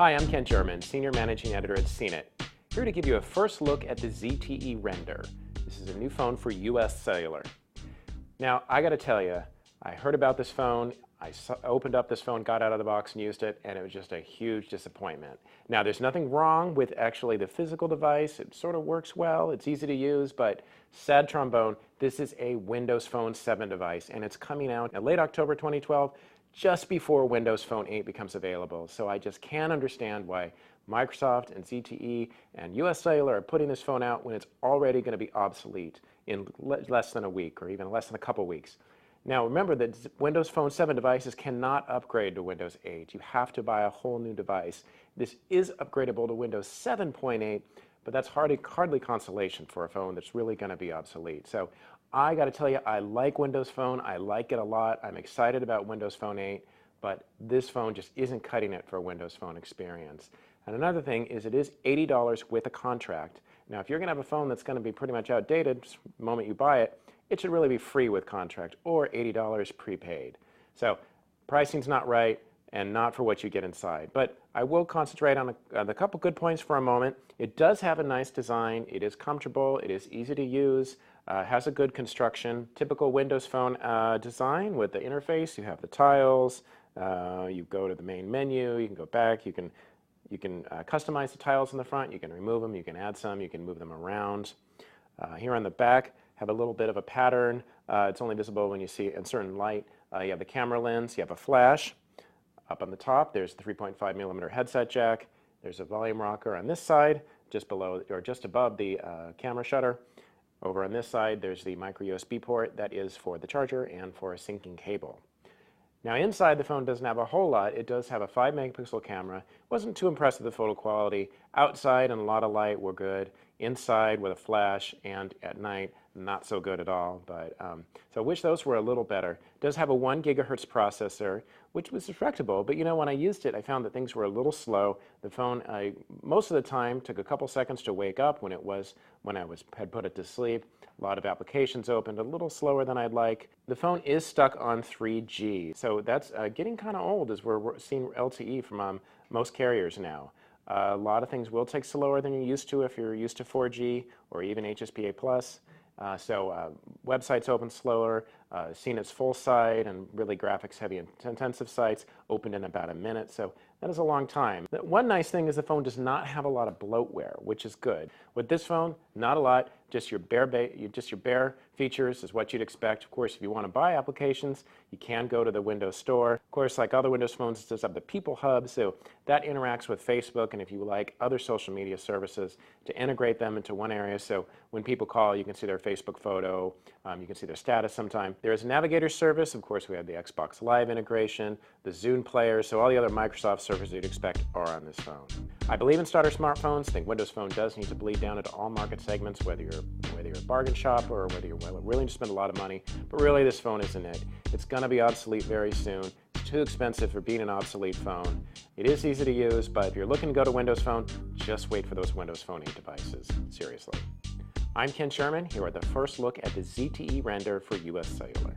Hi, I'm Ken German, Senior Managing Editor at CNET, here to give you a first look at the ZTE Render. This is a new phone for US Cellular. Now, I gotta tell you, I heard about this phone, I opened up this phone, got out of the box and used it, and it was just a huge disappointment. Now, there's nothing wrong with actually the physical device. It sort of works well, it's easy to use, but sad trombone, this is a Windows Phone 7 device, and it's coming out in late October 2012, just before Windows Phone 8 becomes available. So I just can't understand why Microsoft and ZTE and US Cellular are putting this phone out when it's already going to be obsolete in less than a week or even less than a couple weeks. Now remember that Windows Phone 7 devices cannot upgrade to Windows 8. You have to buy a whole new device. This is upgradable to Windows 7.8, but that's hardly consolation for a phone that's really going to be obsolete. So I got to tell you, I like Windows Phone. I like it a lot. I'm excited about Windows Phone 8, but this phone just isn't cutting it for a Windows Phone experience. And another thing is it is $80 with a contract. Now, if you're going to have a phone that's going to be pretty much outdated the moment you buy it, it should really be free with contract or $80 prepaid. So pricing's not right and not for what you get inside. But I will concentrate on a couple good points for a moment. It does have a nice design. It is comfortable. It is easy to use. Has a good construction. Typical Windows Phone design with the interface. You have the tiles. You go to the main menu. You can go back. You can customize the tiles in the front. You can remove them. You can add some. You can move them around. Here on the back, have a little bit of a pattern. It's only visible when you see it in certain light. You have the camera lens. You have a flash. Up on the top, there's the 3.5mm headset jack. There's a volume rocker on this side, just below or just above the camera shutter. Over on this side, there's the micro USB port that is for the charger and for a syncing cable. Now inside the phone doesn't have a whole lot. It does have a 5-megapixel camera. Wasn't too impressed with the photo quality. Outside and a lot of light were good. Inside with a flash and at night, not so good at all. But so I wish those were a little better. It does have a 1 gigahertz processor, which was respectable. But you know, when I used it, I found that things were a little slow. The phone, most of the time, took a couple seconds to wake up when I had put it to sleep. A lot of applications opened a little slower than I'd like. The phone is stuck on 3G, so that's getting kind of old as we're seeing LTE from most carriers now. A lot of things will take slower than you're used to if you're used to 4G or even HSPA+. So websites open slower, seen its full site and really graphics heavy and intensive sites opened in about a minute, so that is a long time. One nice thing is the phone does not have a lot of bloatware, which is good. With this phone, not a lot, just your bare features is what you'd expect. Of course, if you want to buy applications, you can go to the Windows Store. Of course, like other Windows phones, it does have the People Hub, so that interacts with Facebook, and if you like other social media services, to integrate them into one area, so when people call, you can see their Facebook photo, you can see their status sometime. There is a Navigator service. Of course, we have the Xbox Live integration, the Zune player, so all the other Microsoft services you'd expect are on this phone. I believe in starter smartphones. I think Windows Phone does need to bleed down into all market segments, whether you're a bargain shopper or whether you're willing to spend a lot of money. But really, this phone isn't it. It's going to be obsolete very soon. It's too expensive for being an obsolete phone. It is easy to use, but if you're looking to go to Windows Phone, just wait for those Windows Phone 8 devices. Seriously. I'm Ken Sherman, here with the first look at the ZTE Render for US Cellular.